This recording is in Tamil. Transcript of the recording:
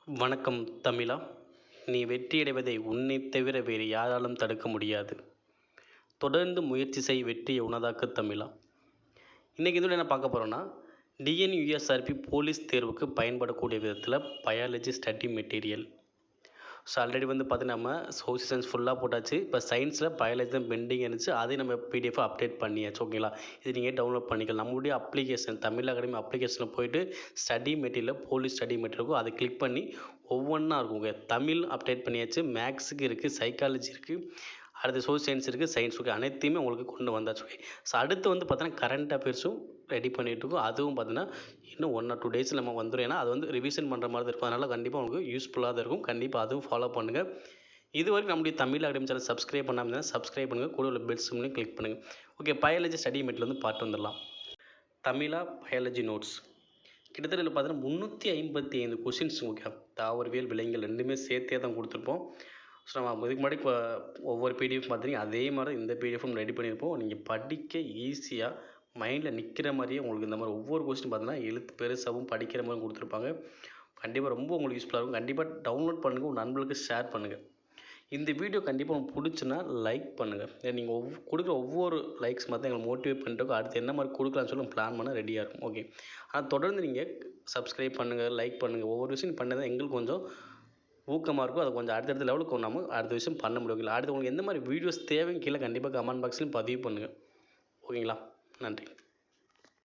வணக்கம் தமிழா. நீ வெற்றியடைவதை உன்னைத் தவிர வேறு யாராலும் தடுக்க முடியாது. தொடர்ந்து முயற்சி செய், வெற்றியை உனதாக்கு தமிழா. இன்றைக்கி இதில் என்ன பார்க்க போகிறோன்னா, டிஎன்யூஎஸ்ஆர்பி போலீஸ் தேர்வுக்கு பயன்படக்கூடிய விதத்தில் biology study material. So already பார்த்தீங்கன்னா நம்ம சோசியல் சயின்ஸ் ஃபுல்லாக போட்டாச்சு. இப்போ சயின்ஸில் பயாலஜி தான் பெண்டிங் இருந்துச்சு. அதையும் நம்ம பிடிஎஃப் அப்டேட் பண்ணியாச்சு. ஓகேங்களா, இது நீங்கள் டவுன்லோட் பண்ணிக்கலாம். நம்மளுடைய அப்ளிகேஷன் தமிழ் அகாடமி அப்ளிகேஷனில் போய்ட்டு study material police study material அதை கிளிக் பண்ணி ஒவ்வொன்றா இருக்குங்க. தமிழ் அப்டேட் பண்ணியாச்சு, மேக்ஸுக்கு இருக்குது, சைக்காலஜி இருக்குது, அடுத்து சோசியல் சயின்ஸ் இருக்குது, சயின்ஸ் இருக்குது, அனைத்தையுமே உங்களுக்கு கொண்டு வந்தாச்சு. ஓகே, ஸோ அடுத்து பார்த்தீங்கன்னா கரண்ட் அஃபேர்ஸும் ரெடி பண்ணிகிட்ருக்கோம். அதுவும் பார்த்தீங்கன்னா இன்னும் 1 or 2 days நம்ம வந்துடும். ஏன்னா அது ரிவிஷன் பண்ணுற மாதிரி தான் இருக்கும். அதனால் கண்டிப்பாக உங்களுக்கு யூஸ்ஃபுல்லாக தான் இருக்கும். கண்டிப்பாக அதுவும் ஃபாலோ பண்ணுங்கள். இது வரைக்கும் நம்முடைய தமிழ் அகாடமி சேனல் சப்ஸ்கிரைப் பண்ணாமல் சப்ஸ்கிரைப் பண்ணுங்கள். கூட உள்ள பெல் சிம்லையும் கிளிக் பண்ணுங்கள். ஓகே, பயாலஜி ஸ்டடி மெட்டீரியல் பார்த்து வந்துடலாம். தமிழா பயாலஜி நோட்ஸ் கிட்டத்தட்ட இதில் பார்த்தீங்கன்னா 355 கொஷின்ஸ். ஓகே, தாவரவியல் விலங்குகள் ரெண்டுமே சேர்த்தே தான் கொடுத்துருப்போம். ஸோ நம்ம இதுக்கு முன்னாடி இப்போ ஒவ்வொரு பிடிஎஃப் பார்த்தீங்க அதே மாதிரி இந்த பிடிஎஃப்பும் ரெடி பண்ணியிருப்போம். நீங்கள் படிக்க ஈஸியாக மைண்டில் நிற்கிற மாதிரியே உங்களுக்கு இந்த மாதிரி ஒவ்வொரு கொஸ்டின் பார்த்தீங்கன்னா எழுத்து பெருசாகவும் படிக்கிற மாதிரி கொடுத்துருப்பாங்க. கண்டிப்பாக ரொம்ப உங்களுக்கு யூஸ்ஃபுல்லாக இருக்கும். கண்டிப்பாக டவுன்லோட் பண்ணுங்கள், உங்கள் நண்பர்களுக்கு ஷேர் பண்ணுங்கள். இந்த வீடியோ கண்டிப்பாக உங்களுக்கு பிடிச்சுன்னா லைக் பண்ணுங்கள். நீங்கள் கொடுக்குற ஒவ்வொரு லைக்ஸ் மாதிரி எங்களை மோட்டிவேட் பண்ணிட்டு அடுத்து என்ன மாதிரி கொடுக்கலான்னு சொல்லி பிளான் பண்ண ரெடியாக இருக்கும். ஓகே, ஆனால் தொடர்ந்து நீங்கள் சப்ஸ்கிரைப் பண்ணுங்கள், லைக் பண்ணுங்கள். ஒவ்வொரு விஷயம் பண்ணதான் எங்களுக்கு கொஞ்சம் ஊக்கமாக இருக்கும். அதை கொஞ்சம் அடுத்தடுத்த லெவலுக்கு நம்ம அடுத்த விஷயம் பண்ண முடியும். அடுத்து உங்களுக்கு எந்த மாதிரி வீடியோஸ் தேவைன்னு கீழே கண்டிப்பாக கமெண்ட் பாக்ஸ்லையும் பதிவு பண்ணுங்கள். ஓகேங்களா, நன்றி.